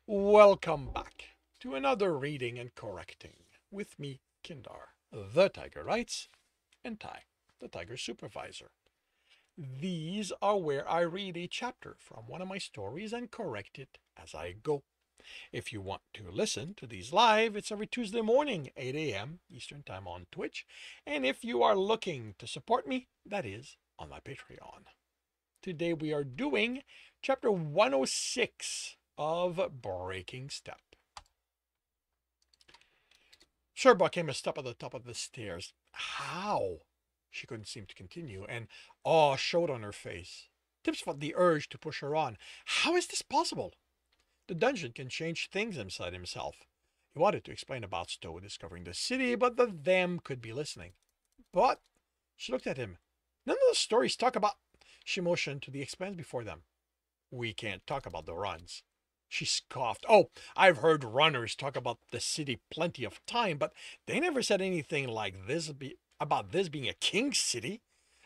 Welcome back to another reading and correcting with me, Kindar, the Tiger Writes, and Ty, the Tiger Supervisor. These are where I read a chapter from one of my stories and correct it as I go. If you want to listen to these live, it's every Tuesday morning, 8 a.m. Eastern Time on Twitch. And if you are looking to support me, that is on my Patreon. Today we are doing chapter 106 of Breaking Step. Sherba came a step at the top of the stairs. How? She couldn't seem to continue, and awe showed on her face. Tibs felt the urge to push her on. How is this possible? The dungeon can change things inside himself. He wanted to explain about Stowe discovering the city, but the them could be listening. But she looked at him. None of the stories talk about. She motioned to the expanse before them. We can't talk about the runs. She scoffed. Oh, I've heard runners talk about the city plenty of time, but they never said anything like this about this being a king city.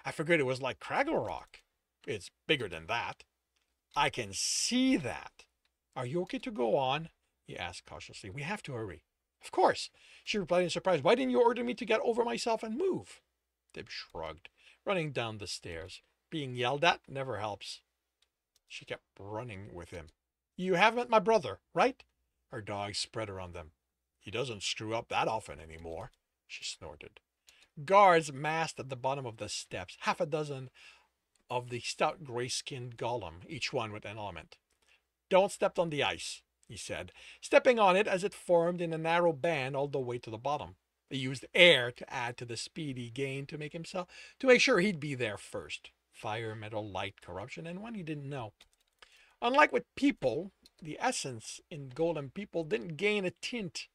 I figured it was like Craggle Rock. It's bigger than that. I can see that. Are you okay to go on? He asked cautiously. We have to hurry. Of course, she replied in surprise. Why didn't you order me to get over myself and move? Tib shrugged, running down the stairs. Being yelled at never helps. She kept running with him. You have met my brother, right? Her dog spread around them. He doesn't screw up that often anymore, she snorted. Guards massed at the bottom of the steps, half a dozen of the stout gray-skinned golem, each one with an element. Don't step on the ice, he said, stepping on it as it formed in a narrow band all the way to the bottom. He used air to add to the speed he gained to make sure he'd be there first. Fire, metal, light, corruption, and one he didn't know. Unlike with people, the essence in golem people didn't gain a tint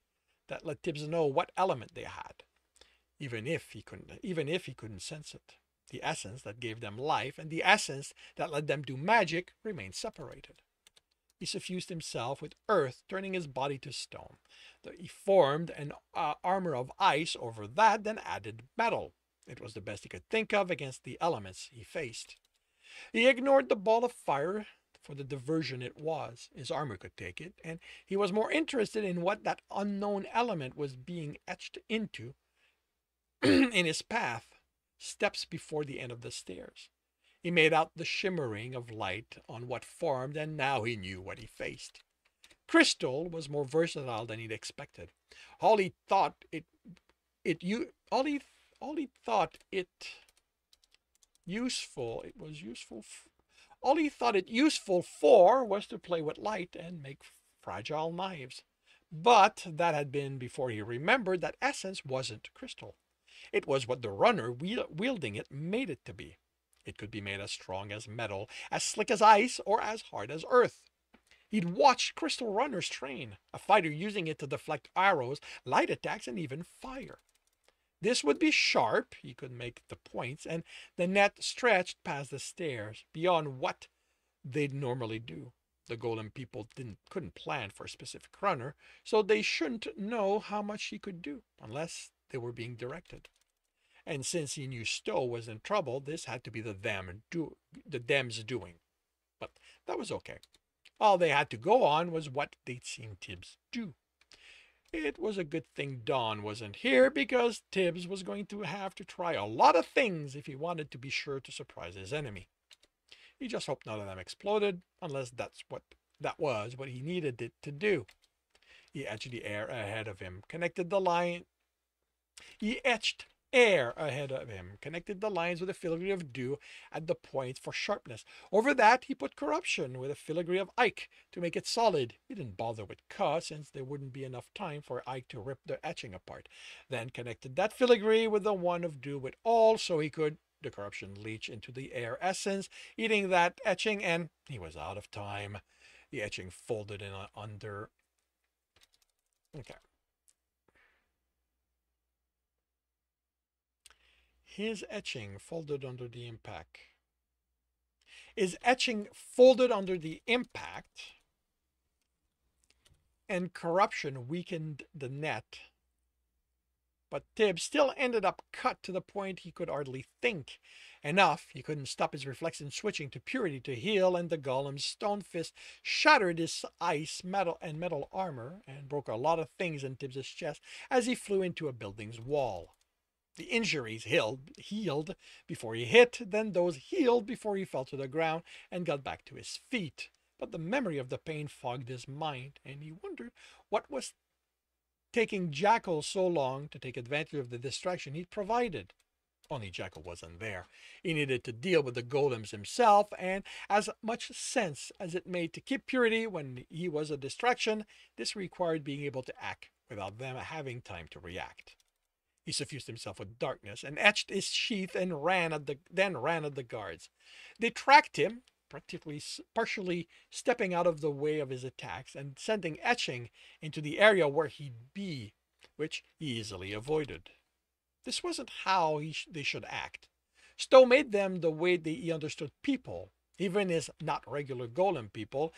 that let Tibs know what element they had, even if he couldn't sense it. The essence that gave them life and the essence that let them do magic remained separated. He suffused himself with earth, turning his body to stone. He formed an armor of ice over that, then added metal. It was the best he could think of against the elements he faced. He ignored the ball of fire for the diversion it was. His armor could take it, and he was more interested in what that unknown element was being etched into in his path, steps before the end of the stairs. He made out the shimmering of light on what formed, and now he knew what he faced. Crystal was more versatile than he'd expected. All he thought it useful for was to play with light and make fragile knives. But that had been before he remembered that essence wasn't crystal. It was what the runner wielding it made it to be. It could be made as strong as metal, as slick as ice, or as hard as earth. He'd watched crystal runners train, a fighter using it to deflect arrows, light attacks, and even fire. This would be sharp, he could make the points, and the net stretched past the stairs, beyond what they'd normally do. The golem people couldn't plan for a specific runner, so they shouldn't know how much he could do, unless they were being directed. And since he knew Stowe was in trouble, this had to be the them's doing. But that was okay. All they had to go on was what they'd seen Tibs do. It was a good thing Dawn wasn't here, because Tibs was going to have to try a lot of things if he wanted to be sure to surprise his enemy. He just hoped none of them exploded, unless that was what he needed it to do. He etched the air ahead of him, connected the line. He etched air ahead of him, connected the lines with a filigree of dew at the points for sharpness. Over that, he put corruption with a filigree of Ike to make it solid. He didn't bother with Ka, since there wouldn't be enough time for Ike to rip the etching apart. Then connected that filigree with the one of dew with all, so he could the corruption leach into the air essence, eating that etching, and he was out of time. The etching folded in under. Okay. His etching folded under the impact. His etching folded under the impact, and corruption weakened the net but Tibbs still ended up cut to the point he could hardly think. Enough, he couldn't stop his reflex in switching to purity to heal, and the golem's stone fist shattered his ice, metal armor and broke a lot of things in Tibbs's chest as he flew into a building's wall. The injuries healed before he hit, then those healed before he fell to the ground and got back to his feet. But the memory of the pain fogged his mind, and he wondered what was taking Jackal so long to take advantage of the distraction he'd provided. Only Jackal wasn't there. He needed to deal with the golems himself, and as much sense as it made to keep purity when he was a distraction, this required being able to act without them having time to react. He suffused himself with darkness and etched his sheath and ran at the guards. They tracked him, partially stepping out of the way of his attacks and sending etching into the area where he'd be, which he easily avoided. This wasn't how they should act. Stowe made them the way he understood people. Even his not regular golem people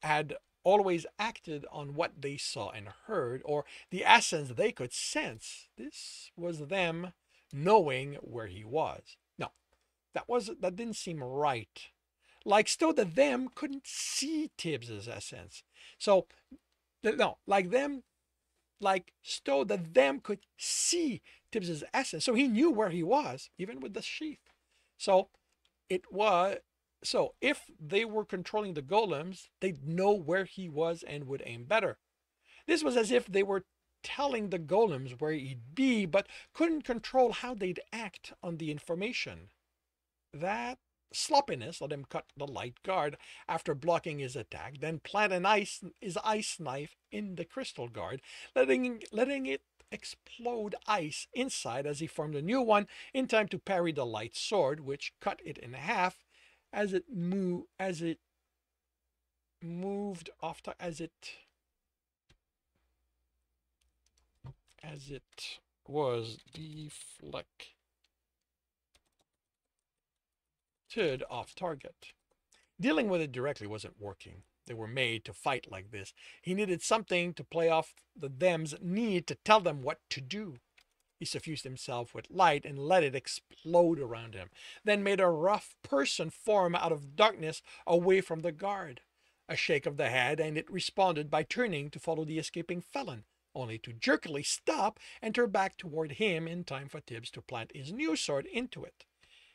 had always acted on what they saw and heard, or the essence they could sense. This was them knowing where he was. No, that didn't seem right. Like Stowe, the them couldn't see Tibbs's essence. So no, like Stowe, the them could see Tibbs's essence. So he knew where he was, even with the sheath. So if they were controlling the golems, they'd know where he was and would aim better. This was as if they were telling the golems where he'd be, but couldn't control how they'd act on the information. That sloppiness let him cut the light guard after blocking his attack, then plant his ice knife in the crystal guard, letting it explode ice inside as he formed a new one in time to parry the light sword, which cut it in half as it was deflected off target. Dealing with it directly wasn't working. They were made to fight like this. He needed something to play off the them's need to tell them what to do. He suffused himself with light and let it explode around him, then made a rough person form out of darkness away from the guard. A shake of the head, and it responded by turning to follow the escaping felon, only to jerkily stop and turn back toward him in time for Tibbs to plant his new sword into it.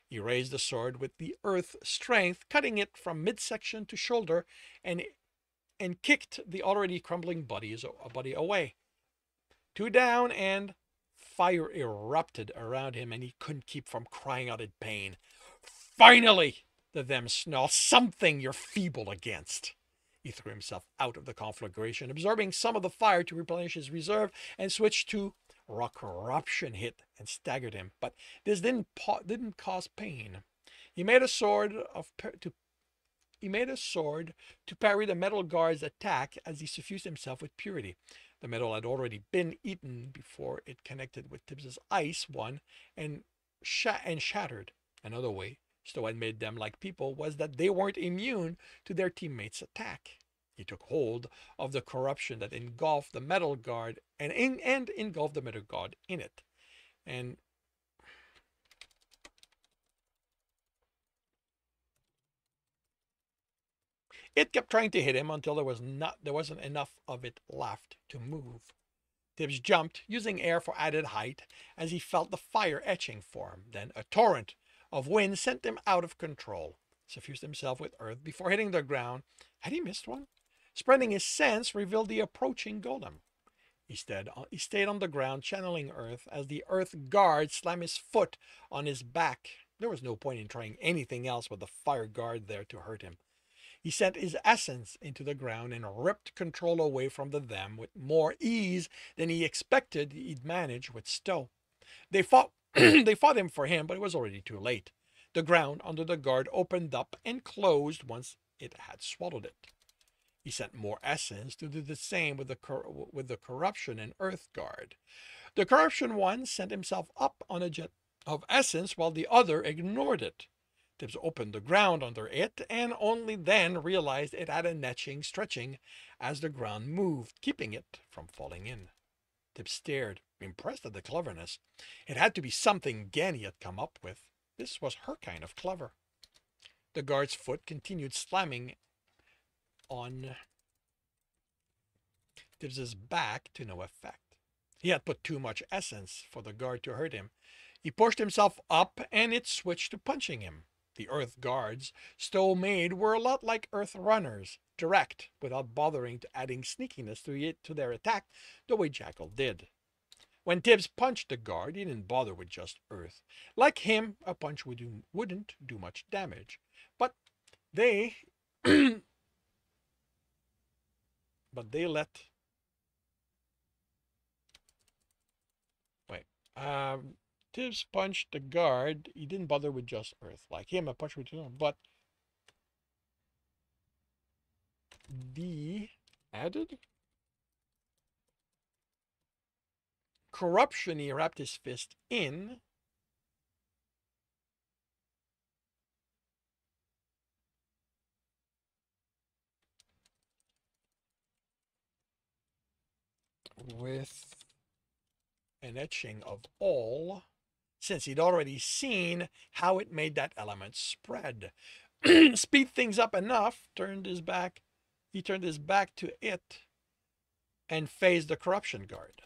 He raised the sword with the earth strength, cutting it from midsection to shoulder, and kicked the already crumbling body away. Two down, and fire erupted around him, and he couldn't keep from crying out in pain. Finally, the them snarled, something you're feeble against. He threw himself out of the conflagration, absorbing some of the fire to replenish his reserve, and switched to rock corruption hit and staggered him, but this didn't cause pain. He made a sword to parry the metal guard's attack as he suffused himself with purity. The metal had already been eaten before it connected with Tibbs's ice one and shattered. Another way Stowe had made them like people was that they weren't immune to their teammates' attack. He took hold of the corruption that engulfed the metal guard and engulfed the metal guard in it. And it kept trying to hit him until there wasn't enough of it left to move. Tibbs jumped, using air for added height, as he felt the fire etching for him. Then a torrent of wind sent him out of control. Suffused himself with earth before hitting the ground. Had he missed one? Spreading his sense revealed the approaching golem. He stayed on the ground, channeling earth, as the earth guard slammed his foot on his back. There was no point in trying anything else with the fire guard there to hurt him. He sent his essence into the ground and ripped control away from them with more ease than he expected he'd manage with Stowe. They fought him for him, but it was already too late. The ground under the guard opened up and closed once it had swallowed it. He sent more essence to do the same with the corruption and earth guard. The corruption one sent himself up on a jet of essence while the other ignored it. Tibbs opened the ground under it and only then realized it had a netching stretching as the ground moved, keeping it from falling in. Tib stared, impressed at the cleverness. It had to be something Ganny had come up with. This was her kind of clever. The guard's foot continued slamming on Tibs's back to no effect. He had put too much essence for the guard to hurt him. He pushed himself up, and it switched to punching him. The Earth guards Stowe made were a lot like Earth runners, direct, without bothering to adding sneakiness to their attack the way Jackal did. When Tibs punched the guard, he didn't bother with just Earth. Like him, a punch wouldn't do much damage. But they but they let wait. Tibbs punched the guard. He didn't bother with just Earth. Like him, a punch would do. But the added corruption, he wrapped his fist in. With an etching of all, since he'd already seen how it made that element spread. Speed things up enough, he turned his back to it and faced the corruption guard.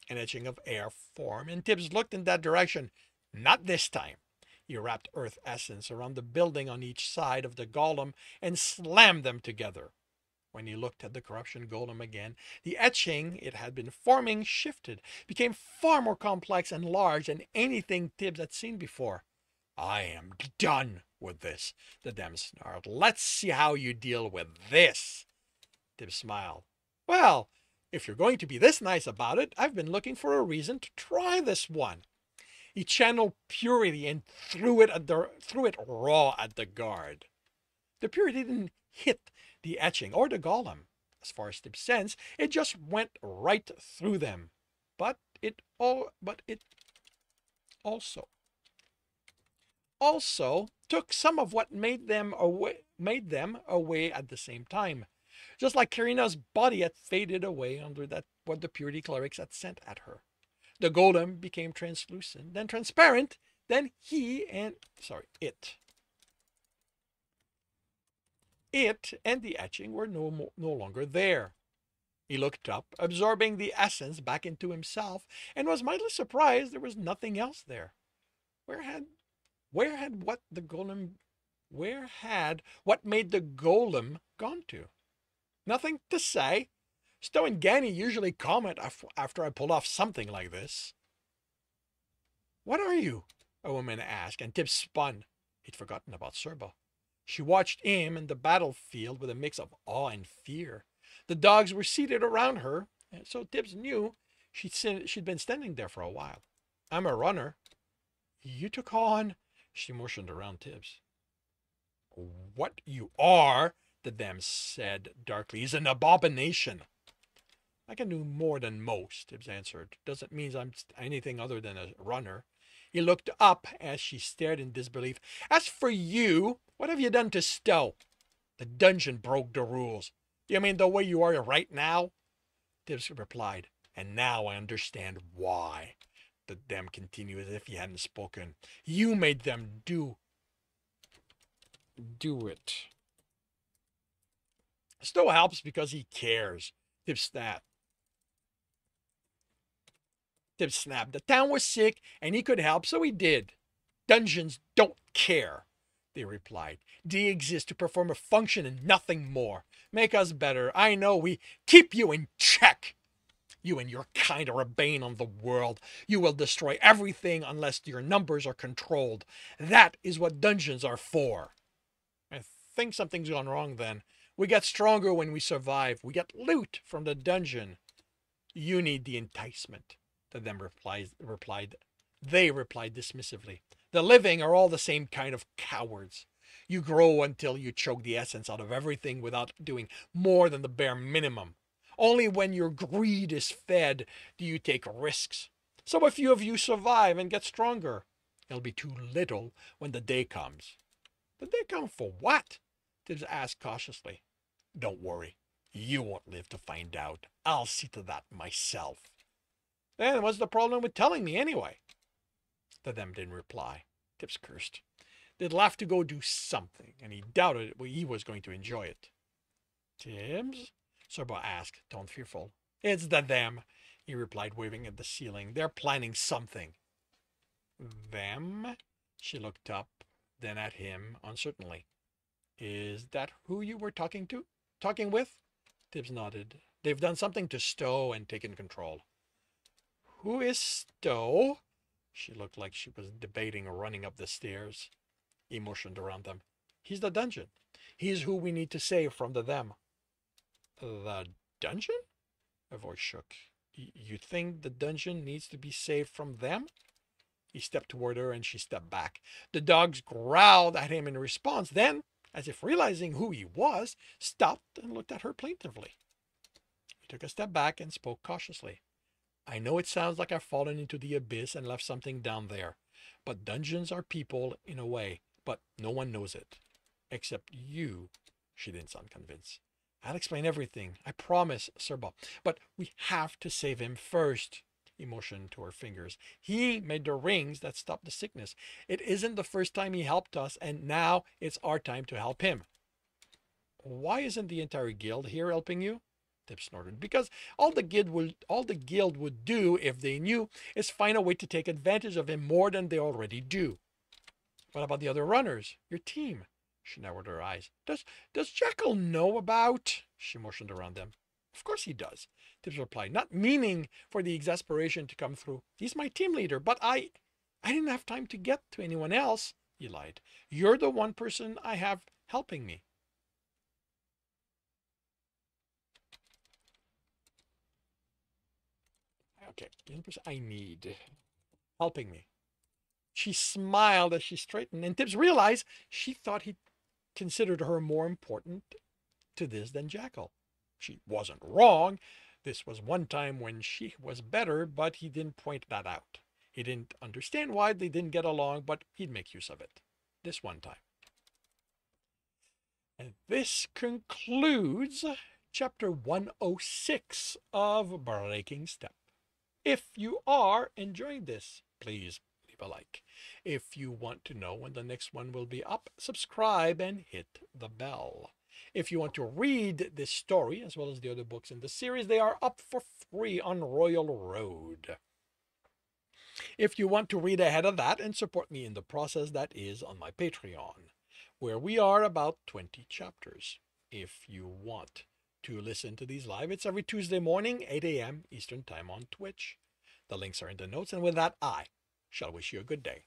An etching of air formed, and Tibs looked in that direction. Not this time. He wrapped earth essence around the building on each side of the golem and slammed them together. When he looked at the corruption golem again, the etching it had been forming shifted, became far more complex and large than anything Tibs had seen before. I am done with this, the Dem snarled. Let's see how you deal with this. Tibs smiled. Well, if you're going to be this nice about it, I've been looking for a reason to try this one. He channeled purity and threw it raw at the guard. The purity didn't hit the etching or the golem. As far as Tibs sensed, it just went right through them. But it also took some of what made them away at the same time. Just like Karina's body had faded away under that what the purity clerics had sent at her. The golem became translucent, then transparent, then it and the etching were no longer there. He looked up, absorbing the essence back into himself, and was mightily surprised there was nothing else there. Where had what made the golem gone to? Nothing to say. Stowe and Ganny usually comment after I pull off something like this. What are you? A woman asked, and Tibs spun. He'd forgotten about Serba. She watched him in the battlefield with a mix of awe and fear. The dogs were seated around her, and so Tibs knew she'd been standing there for a while. I'm a runner. You took on... She motioned around Tibs. What you are, the Dem said darkly, is an abomination. I can do more than most, Tibs answered. Doesn't mean I'm anything other than a runner. He looked up as she stared in disbelief. As for you, what have you done to Stowe? The dungeon broke the rules. You mean the way you are right now? Tibs replied, and now I understand why. The Dem continued as if he hadn't spoken. You made them do it. Stowe helps because he cares. Tibs snapped. The town was sick and he could help, so he did. Dungeons don't care, they replied. They exist to perform a function and nothing more. Make us better. I know we keep you in check. You and your kind are a bane on the world. You will destroy everything unless your numbers are controlled. That is what dungeons are for. I think something's gone wrong then. We get stronger when we survive. We get loot from the dungeon. You need the enticement. The Dem replied. They replied dismissively. The living are all the same kind of cowards. You grow until you choke the essence out of everything without doing more than the bare minimum. Only when your greed is fed do you take risks. So a few of you survive and get stronger. It'll be too little when the day comes. The day comes for what? Tibs asked cautiously. Don't worry. You won't live to find out. I'll see to that myself. Then what's the problem with telling me anyway? The them didn't reply. Tibs cursed. They'd have to go do something, and he doubted he was going to enjoy it. Tibs? Serbo asked, tone fearful. It's the them, he replied, waving at the ceiling. They're planning something. Them? She looked up, then at him, uncertainly. Is that who you were talking with? Tibbs nodded. They've done something to Stowe and taken control. Who is Stowe? She looked like she was debating running up the stairs. He motioned around them. He's the dungeon. He's who we need to save from the them. The dungeon? Her voice shook. You think the dungeon needs to be saved from them? He stepped toward her and she stepped back. The dogs growled at him in response, then, as if realizing who he was, stopped and looked at her plaintively. He took a step back and spoke cautiously. I know it sounds like I've fallen into the abyss and left something down there, but dungeons are people in a way, but no one knows it. Except you. She didn't sound convinced. I'll explain everything, I promise, Serba. But we have to save him first. He motioned to her fingers. He made the rings that stopped the sickness. It isn't the first time he helped us, and now it's our time to help him. Why isn't the entire guild here helping you? Tib snorted. Because all the guild would do, if they knew, is find a way to take advantage of him more than they already do. What about the other runners? Your team? She narrowed her eyes. Does Jekyll know about? She motioned around them. Of course he does, Tibbs replied, not meaning for the exasperation to come through. He's my team leader, but I didn't have time to get to anyone else, he lied. You're the one person I have helping me. Okay, the only person I need helping me. She smiled as she straightened, and Tibbs realized she thought he considered her more important to this than Jackal. She wasn't wrong. This was one time when she was better, but he didn't point that out. He didn't understand why they didn't get along, but he'd make use of it. This one time. And this concludes chapter 106 of Breaking Step. If you are enjoying this, please leave a like. If you want to know when the next one will be up, subscribe and hit the bell. If you want to read this story, as well as the other books in the series, they are up for free on Royal Road. If you want to read ahead of that and support me in the process, that is on my Patreon, where we are about 20 chapters. If you want to listen to these live, it's every Tuesday morning, 8 a.m. Eastern Time on Twitch. The links are in the notes, and with that, I shall wish you a good day.